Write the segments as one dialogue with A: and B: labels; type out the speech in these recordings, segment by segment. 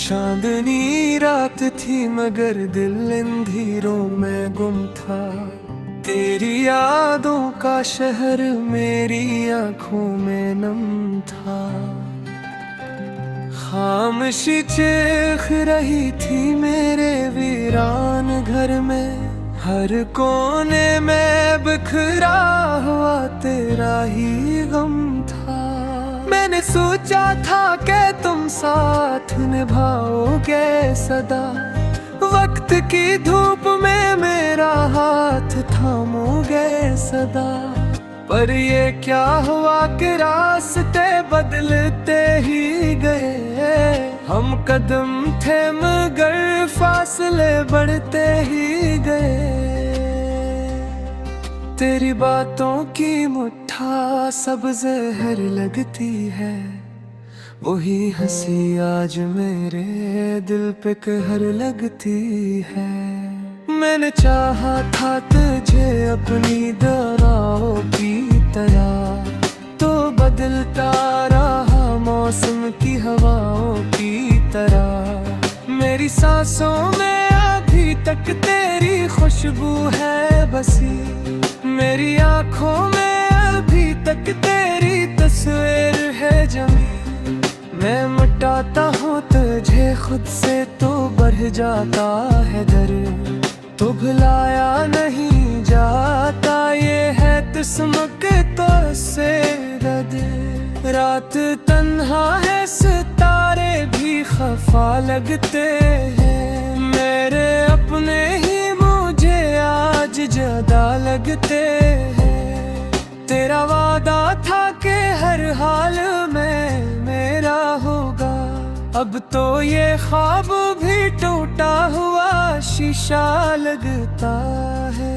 A: चांदनी रात थी मगर दिल अंधेरों में गुम था। तेरी यादों का शहर मेरी आंखों में नम था। खामोशी चीख रही थी मेरे वीरान घर में, हर कोने में बिखरा हुआ तेरा ही गम था। मैंने सोचा था कि तुम साथ निभाओगे सदा, वक्त की धूप में मेरा हाथ थामोगे सदा। पर ये क्या हुआ कि रास्ते बदलते ही गए, हम कदम थे मगर फासले बढ़ते ही गए। तेरी बातों की मुट्ठा सब जहर लगती है, वही हंसी आज मेरे दिल पे कहर लगती है। मैंने चाहा था तुझे अपनी दवाओं की तरह, तो बदलता रहा मौसम की हवाओं की तरह। मेरी सांसों में अभी तक तेरी खुशबू है बसी, मेरी आँखों में अभी तक तेरी तस्वीर है जमी। मैं मिटाता हूँ तुझे खुद से तो बढ़ जाता है दर्द, तो भुलाया नहीं जाता ये है किस्मत से रद। रात तन्हा है सितारे भी खफा लगते हैं, मेरे अपने ही मुझे आज ज्यादा लगते हैं। तेरा वादा था कि हर हाल में मेरा होगा, अब तो ये ख्वाब भी टूटा हुआ शीशा लगता है।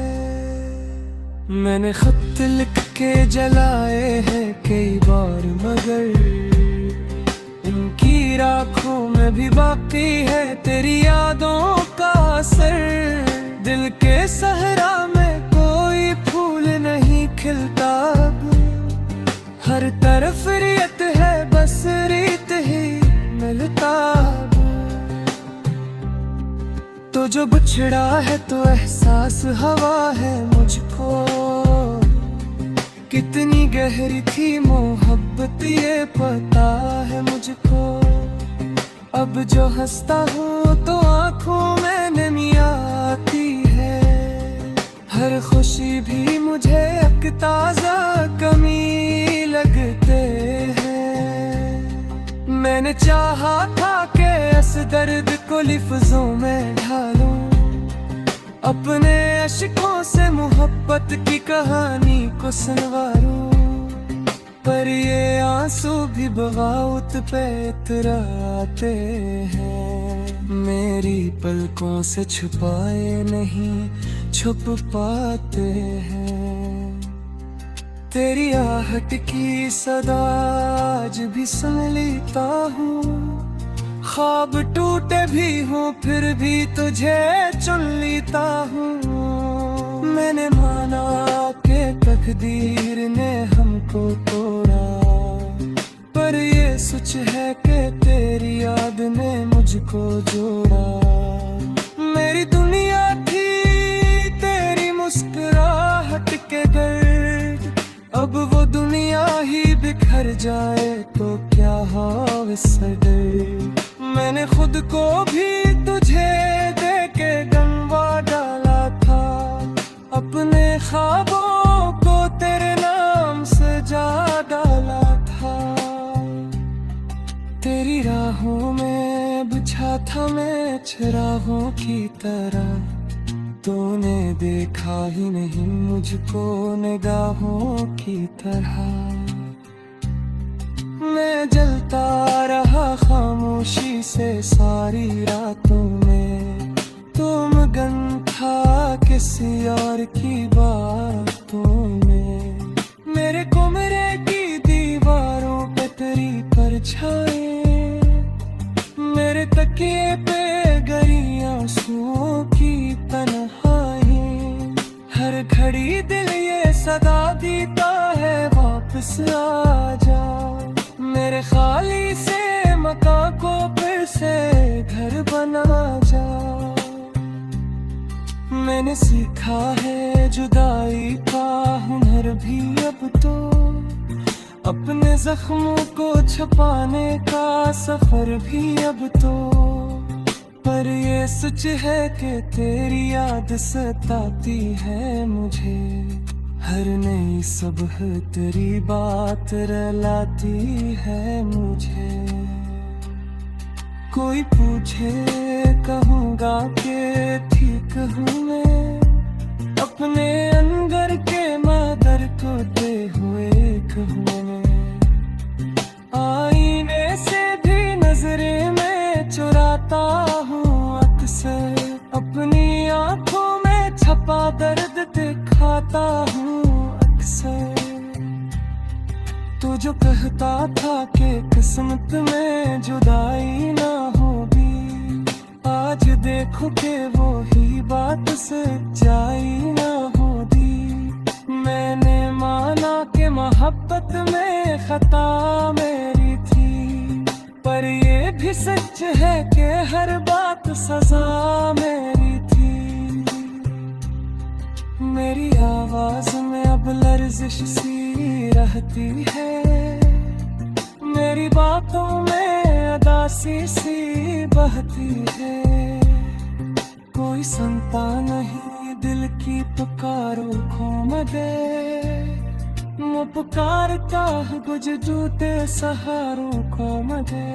A: मैंने खत लिख के जलाए हैं कई बार मगर इनकी राखों में भी बाकी है तेरी यादों का असर। दिल के सहरा में कोई फूल नहीं खिलता, हर तरफ रियत है बस रीत ही मिलता। तो जो बिछड़ा है तो एहसास हवा है मुझको, कितनी गहरी थी मोहब्बत ये पता है मुझको। अब जो हंसता हूँ तो आँखों में नमी आती है, हर खुशी भी मुझे एक ताज़ा कमी लगते हैं। मैंने चाहा था कि इस दर्द को लिफ्ज़ों में ढालूं, अपने अश्कों से मोहब्बत की कहानी को सुनवारूं। पर ये आंसू भी बगावत पे इतराते हैं, मेरी पलकों से छुपाए नहीं छुप पाते हैं। तेरी आहट की सदा आज भी सुन लेता हूँ, ख्वाब टूटे भी हूँ फिर भी तुझे चुन लेता हूँ। मैंने माना कि तकदीर ने हमको तोड़ा, पर ये सच है कि तेरी याद ने मुझको जोड़ा। मेरी दुनिया थी तेरी मुस्कुराहट के गर्द, अब वो दुनिया ही बिखर जाए तो क्या हो इससे डर। मैंने खुद को भी तुझे दे के गंवा डाला था, अपने ख्वाबों को तेरे नाम सजा डाला था। तेरी राहों में बिछा था मैं चराहों की तरह, तूने देखा ही नहीं मुझको निगाहों की तरह। मैं जलता रहा खामोशी से सारी रातों में, तुम गन था किसी और की बातों में। मेरे कमरे की दीवारों पे तेरी परछाई, मेरे तकिए पे गरी आंसुओं की तन्हाई। हर घड़ी दिल ये सदा देता है वापस आ जा, मेरे खाली से मकान को फिर से घर बना जा। मैंने सीखा है जुदाई का हुनर भी अब तो, अपने जख्मों को छुपाने का सफर भी अब तो। पर ये सच है कि तेरी याद सताती है मुझे, हर नई सुबह तेरी बात रुलाती है मुझे। कोई पूछे कहूँगा कि ठीक हूँ मैं, अपने अंदर के मादर को दे हुए कहूँ मैं। आईने से भी नजरें मैं चुराता हूँ अक्सर, अपनी आंखों में छपा दर्द दिखाता हूँ अक्सर। तू जो कहता था कि किस्मत में जुदाई ना होगी, आज देखो कि वो ही बात सच्चाई ना होगी। मैंने माना कि मोहब्बत में खता मेरी थी, पर ये भी सच है कि हर बात सजा मेरी थी। मेरी आवाज में अब लर्जिश सी रहती है, मेरी बातों में अदासी सी बहती है। कोई सुनता नहीं दिल की पुकारों को मदे, मैं पुकारता कुछ जूते सहारों को मदे।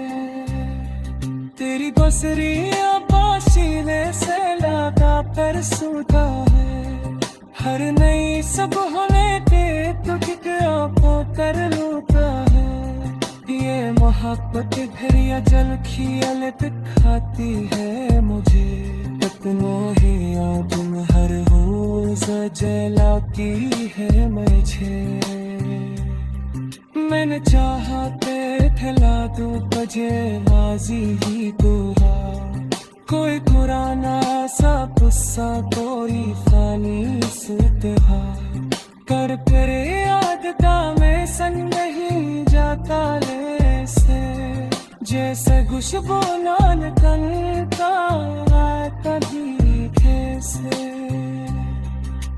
A: तेरी बसरियां पासीने से लगा कर सूता है, हर नई सुबह लेते तो आंखों कर लूटा है। ये मोहब्बत फिर या जल खियल दिखाती है मुझे, अपनों ही याद में हर रोज जलाती है मुझे। मैंने चाहा ते ठहला दूं बजे राजी ही दूरा, कोई पुराना सा गुस्सा कोई फानी सुतहा कर करे याद का मैं संग नहीं जाता ले से। जैसे खुशबू लाल कलता कभी कैसे,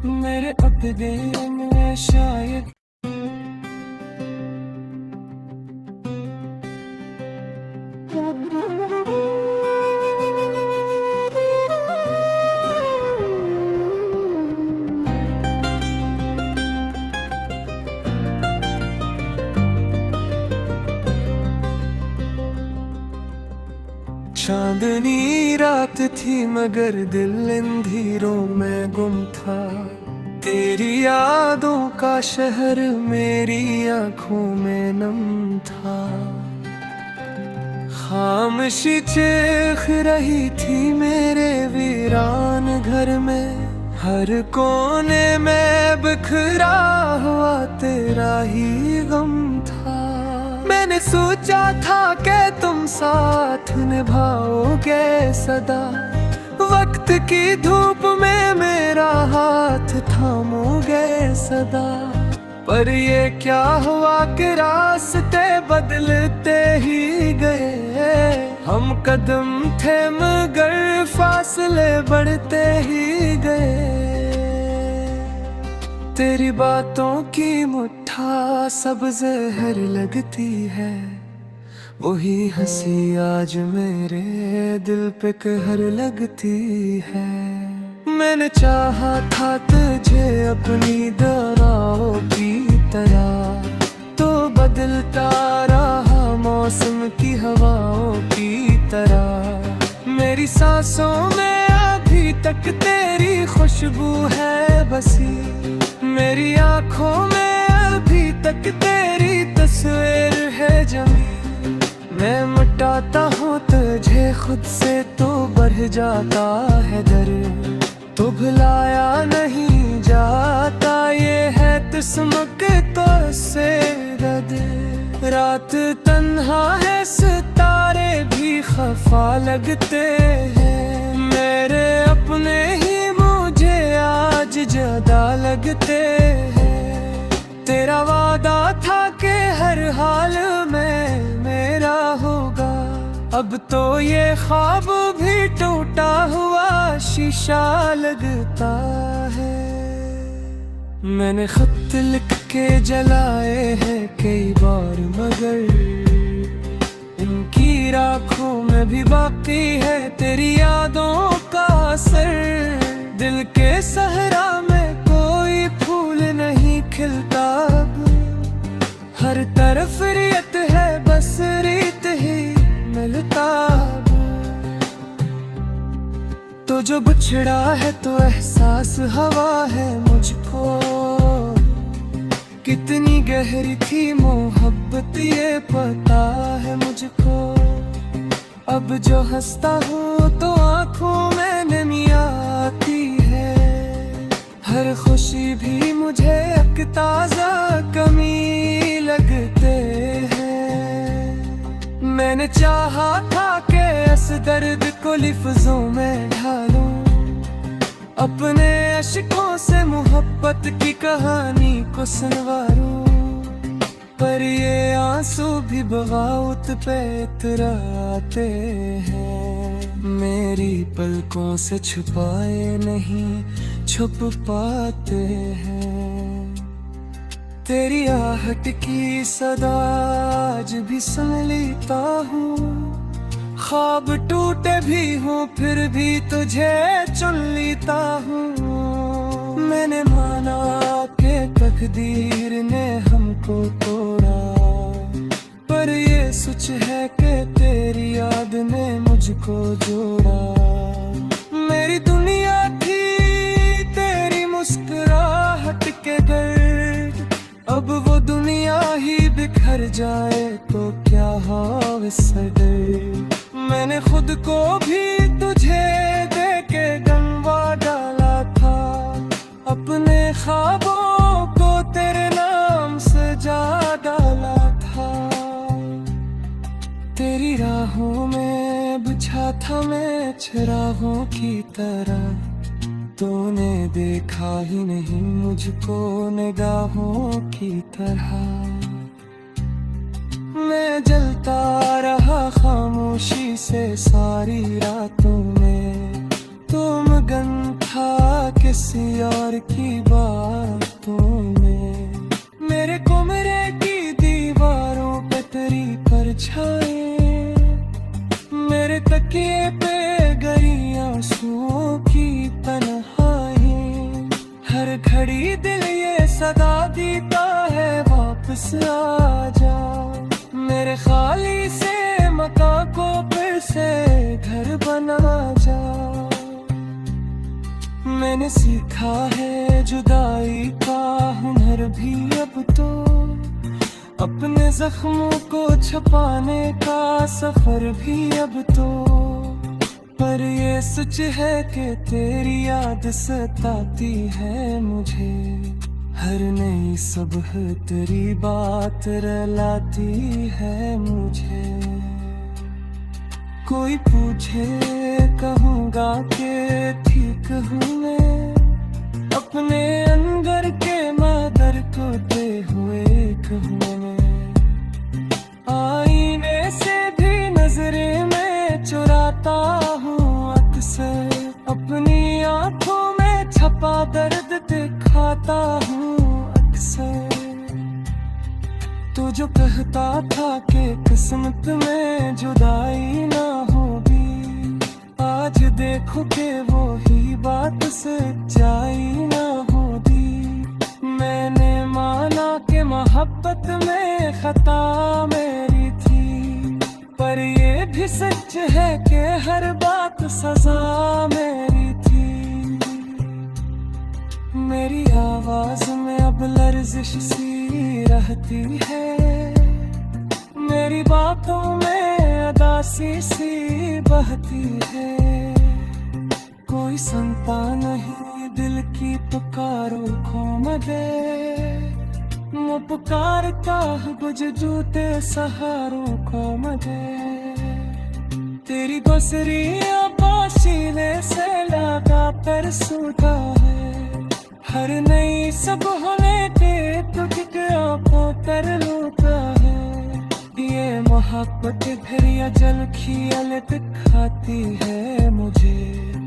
A: मेरे अपने में शायद चांदनी रात थी मगर दिल अंधेरों में गुम था। तेरी यादों का शहर मेरी आंखों में नम था। खामोशी चीख रही थी मेरे वीरान घर में, हर कोने में बिखरा हुआ तेरा ही गम था। मैंने सोचा था कि तुम साथ निभाओगे सदा, वक्त की धूप में मेरा हाथ थामोगे सदा। पर ये क्या हुआ कि रास्ते बदलते ही गए, हम कदम थे मगर फासले बढ़ते ही गए। तेरी बातों की मुट्ठा सब जहर लगती है, वही हंसी आज मेरे दिल पे कहर लगती है। मैंने चाहा था तुझे अपनी दराओं की तरह, तो बदलता रहा मौसम की हवाओं की तरह। मेरी सांसों में अभी तक तेरी खुशबू है बसी, मेरी आंखों में अभी तक तेरी तस्वीर है जमी। मैं मिटाता हूँ तुझे खुद से तो बढ़ जाता है दर्द, तो भुलाया नहीं जाता ये है किस्मत तो से रद। रात तन्हा है सितारे भी खफा लगते हैं, मेरे अपने ही मुझे आज ज्यादा लगते हैं। तेरा वादा था कि हर हाल में मेरा होगा, अब तो ये ख्वाब भी टूटा हुआ शीशा लगता है। मैंने खत लिख के जलाए हैं कई बार, मगर इनकी राखों में भी बाकी है तेरी यादों का असर। दिल के सहरा में कोई फूल नहीं खिलता अब, हर तरफ रीत है बस रीत ही मिलता। तो जो बिछड़ा है तो एहसास हवा है मुझको, कितनी गहरी थी मोहब्बत ये पता है मुझको। अब जो हंसता हूँ तो आंखों में नमी आती है, हर खुशी भी मुझे एक ताजा कमी लगते हैं। मैंने चाहा था कि इस दर्द को लफ्जों में ढालूं, अपने अश्कों से मोहब्बत की कहानी को सुनवारूं, पर ये आंसू भी बगावत पे इतराते हैं। मेरी पलकों से छुपाए नहीं छुप पाते हैं। तेरी आहट की सदा आज भी सुन लेता हूँ, ख्वाब टूटे भी हूँ फिर भी तुझे चुन लेता हूँ। मैंने माना कि तकदीर ने हमको तोड़ा, पर ये सच है कि तेरी याद ने मुझको जोड़ा। मेरी दुनिया थी तेरी मुस्कुराहट के दर्द, अब वो दुनिया ही बिखर जाए तो क्या हो इससे डर। मैंने खुद को भी तुझे देके गंवा डाला था, अपने ख्वाबों को तेरे नाम सजा डाला था। तेरी राहों में बिछा था मैं चिरागों की तरह, तूने देखा ही नहीं मुझको निगाहों की तरह। मैं जलता रहा खामोशी से सारी रातों में, तुम गन था किसी और की बातों में। मेरे कमरे की दीवारों पे तेरी परछाई, मेरे तकिए पे गरी आंसुओं की तन्हाई। हर घड़ी दिल ये सदा देता है वापस आ जा, मेरे खाली से मकान को फिर से घर बना जा। मैंने सीखा है जुदाई का हुनर भी अब तो, अपने जख्मों को छुपाने का सफर भी अब तो। पर ये सच है कि तेरी याद सताती है मुझे, हर नई सुबह तेरी बात रुलाती है मुझे। कोई पूछे कहूँगा कि ठीक हूँ मैं, अपने अंदर के मादर को दे हुए कहूँ मैं। आईने से भी नजरें में चुराता हूँ अक्सर, अपनी आंखों में छपा दर्द दिखाता हूँ अक्सर। तो जो कहता था कि किस्मत में जुदाई ना होगी, आज देखो कि वो ही बात सच्चाई ना होगी। मैंने माना कि मोहब्बत में खता मेरी थी, पर ये भी सच है कि हर बात सजा मेरी थी। मेरी आवाज में अब लर्जिश सी रहती है, मेरी बातों में अदासी सी बहती है। कोई सुनता नहीं दिल की पुकारों को मदे, मैं पुकारता बुझ जूते सहारों को मदे। तेरी बसरियां पासीने से लगा कर सूता है, हर नई सब होने के तुझ आंखों तर लूटा है। ये मोहब्बत फिर या जल की अलग खाती है मुझे,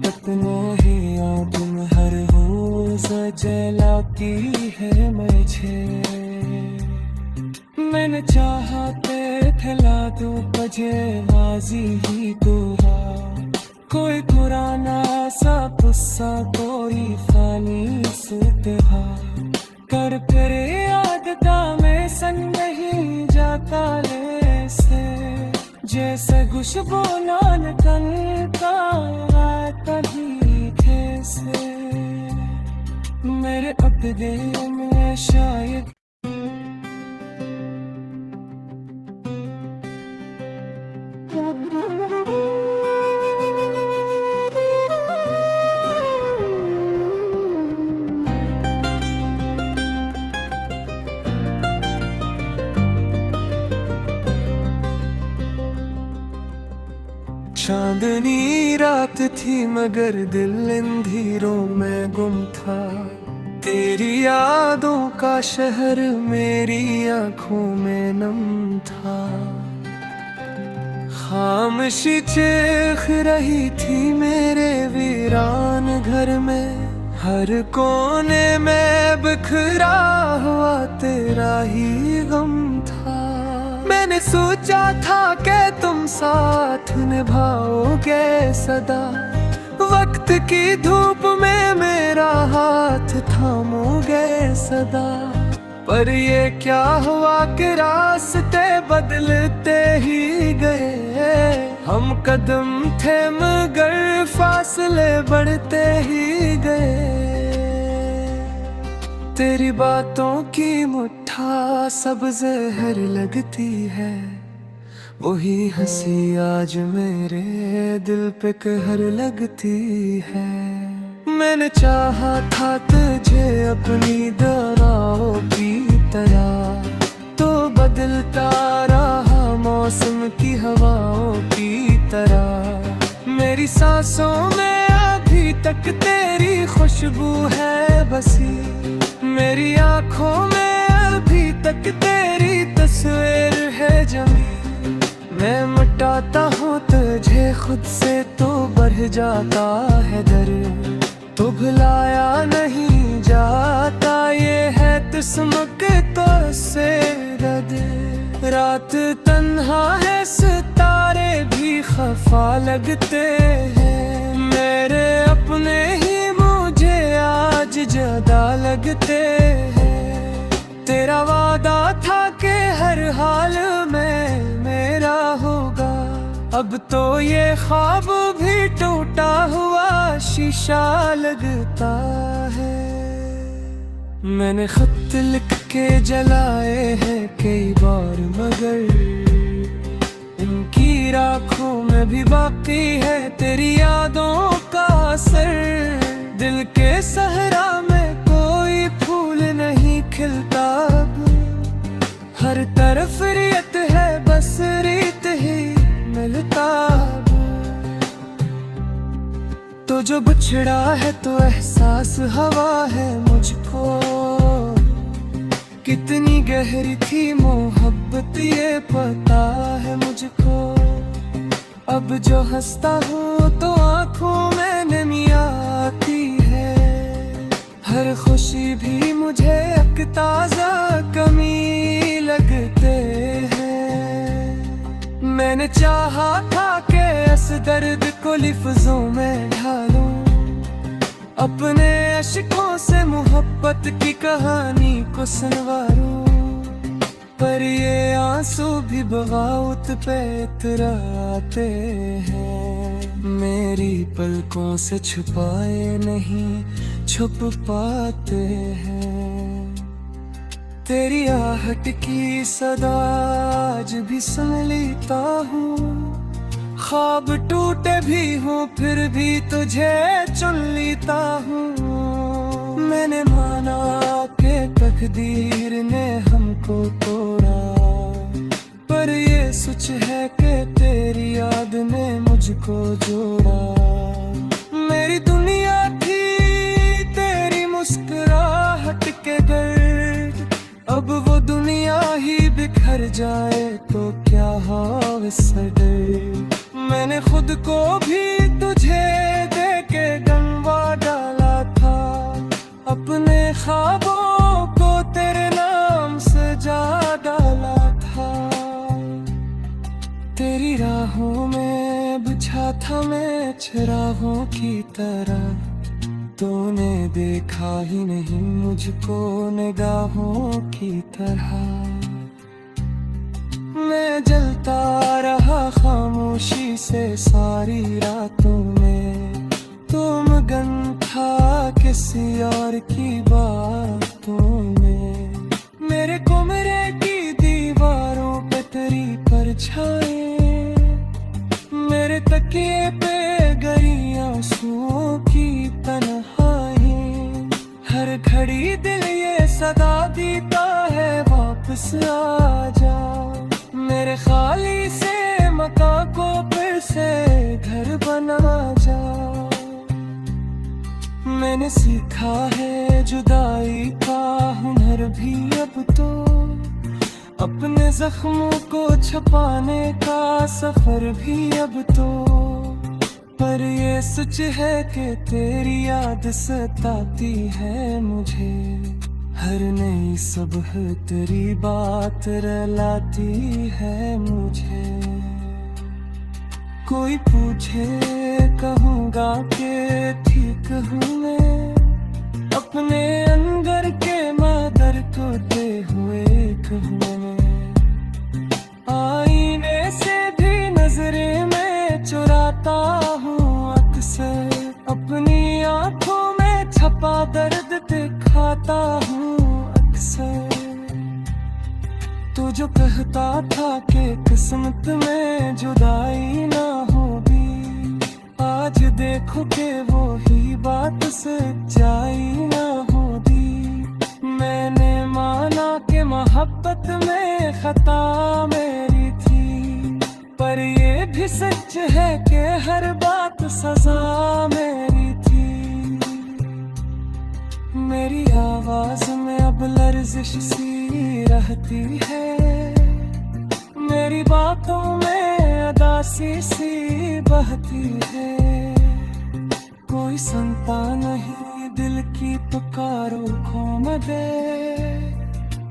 A: अपने ही याद में हर रोज जलाती है मुझे। मैंने चाहा ते फैला दूं बजे बाजी ही दुआ, कोई पुराना सा गुस्सा कोई फानी सुतहा कर फिर याद में सन नहीं जाता ले से, जैसे खुशबू लाल कल का तभी से मेरे अपने में शायद। चांदनी रात थी मगर दिल अंधेरों में गुम था, तेरी यादों का शहर मेरी आंखों में नम था। खामोशी चीख रही थी मेरे वीरान घर में, हर कोने में बिखरा हुआ तेरा ही गम था। मैंने सोचा था कि तुम साथ निभाओगे सदा, वक्त की धूप में मेरा हाथ थामोगे सदा। पर ये क्या हुआ कि रास्ते बदलते ही गए, हम कदम थे मगर फासले बढ़ते ही गए। तेरी बातों की मुट्ठा सब जहर लगती है, वही हंसी आज मेरे दिल पे कहर लगती है। मैंने चाहा था तुझे अपनी दराओं की तरह, तो बदलता रहा मौसम की हवाओं की तरह। मेरी सांसों में अभी तक तेरी खुशबू है बसी, मेरी आंखों में अभी तक तेरी तस्वीर है जमी। मैं मिटाता हूँ तुझे खुद से तो बढ़ जाता है दर्द, तो भुलाया नहीं जाता ये है किस्मत तो से रद। रात तन्हा है सितारे भी खफा लगते हैं, मेरे अपने ही मुझे आज ज्यादा लगते हैं। तेरा वादा था कि हर हाल में मेरा होगा, अब तो ये ख्वाब भी टूटा हुआ शीशा लगता है। मैंने खत लिख के जलाए हैं कई बार मगर इनकी राखों में भी बाकी है तेरी यादों का असर। दिल के सहरा में कोई फूल नहीं खिलता, हर तरफ रीत है बस रीत ही मिलता। तो जो बिछड़ा है तो एहसास हवा है मुझको, कितनी गहरी थी मोहब्बत ये पता है मुझको। अब जो हंसता हूँ तो आंखों में नमी आती है, हर खुशी भी मुझे एक ताजा कमी लगते हैं। मैंने चाहा था कि इस दर्द को लफ्जों में ढालूं, अपने अश्कों से मोहब्बत की कहानी को सुनवारूं। पर ये आंसू भी बगावत पे इतराते हैं, मेरी पलकों से छुपाए नहीं छुप पाते हैं। तेरी आहट की सदा आज भी सुन लेता हूँ, ख्वाब टूटे भी हूँ फिर भी तुझे चुन लेता हूँ। मैंने माना कि तकदीर ने हमको तोड़ा, पर ये सच है कि तेरी याद ने मुझको जोड़ा। मेरी दुनिया थी तेरी मुस्कुराहट के गर्द, अब वो दुनिया ही बिखर जाए तो क्या हो सके। मैंने खुद को भी तुझे देके गंवा डाला था, अपने ख्वाबों को तेरे नाम सजा डाला था। तेरी राहों में बिछा था मैं चिरागों की तरह, तूने देखा ही नहीं मुझको निगाहों की तरह। मैं जलता रहा खामोशी से सारी रातों में, तुम गन था किसी और की बातों में। मेरे कमरे की दीवारों पे तेरी परछाई, मेरे तकिए पे गई आंसुओं की तन्हाई। हर घड़ी दिल ये सदा देता है वापस आ जा, मेरे खाली से मकान को फिर से घर बना जा। मैंने सीखा है जुदाई का हुनर भी अब तो, अपने जख्मों को छुपाने का सफर भी अब तो। पर ये सच है कि तेरी याद सताती है मुझे, हर नई सुबह तेरी बात रुलाती है मुझे। कोई पूछे कहूँगा कि ठीक हूँ मैं, अपने अंदर के मादर को दे हुए कहूँ मैं। आईने से भी नजरें में चुराता हूँ अक्सर, अपनी आंखों में छपा दर्द दिखाता हूँ अक्सर। तो जो कहता था कि किस्मत में जुदाई ना होगी, आज देखो कि वो ही बात सच्चाई ना होगी। मैंने माना कि मोहब्बत में खता मेरी थी, पर ये भी सच है कि हर बात सजा मेरी थी। मेरी आवाज में अब लर्जिश सी रहती है, मेरी बातों में अदासी सी बहती है। कोई सुनता नहीं दिल की पुकारों को मदे,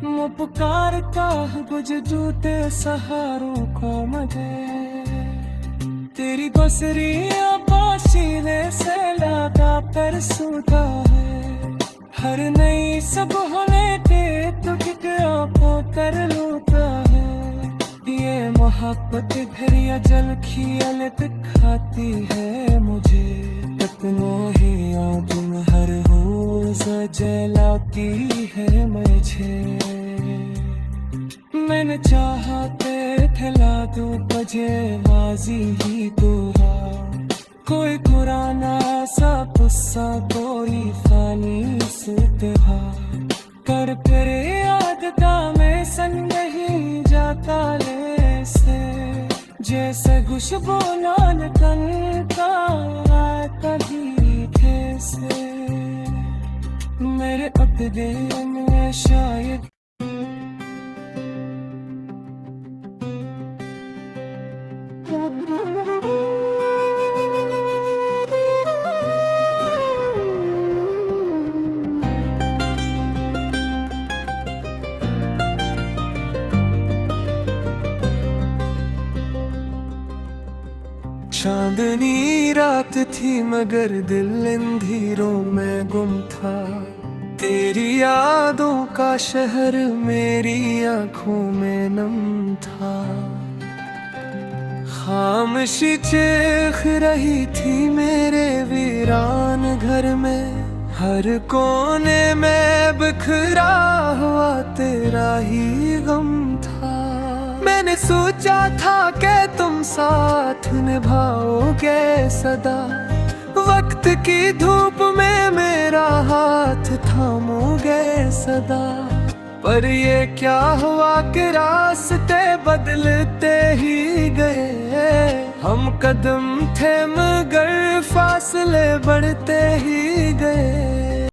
A: वो पुकारता बुझ जूते सहारों को मदे। तेरी बसरी पासीने से लगा पर सूता है, हर नई सब होने दे तो को कर लूटा है। ये मोहब्बत फिर या जल खियल दिखाती है मुझे, अपनों ही तुम हर रोज जलाती है मुझे। मैंने चाहा ते खिला दो बजे बाजी ही दोहा, कोई पुराना सा गुस्सा कोई फानी सुतहा। कर फिर याद का मैं सन नहीं जाता ले से, जैसे खुशबू लाल तन का कभी थे से। मेरे अपने में शायद चांदनी रात थी मगर दिल अंधेरों में गुम था। तेरी यादों का शहर मेरी आंखों में नम था। खामोशी चीख रही थी मेरे वीरान घर में, हर कोने में बिखरा हुआ तेरा ही गम था। मैंने सोचा था कि तुम साथ निभाओगे सदा, वक्त की धूप में मेरा हाथ थामोगे सदा। पर ये क्या हुआ कि रास्ते बदलते ही गए, हम कदम थे मगर फासले बढ़ते ही गए।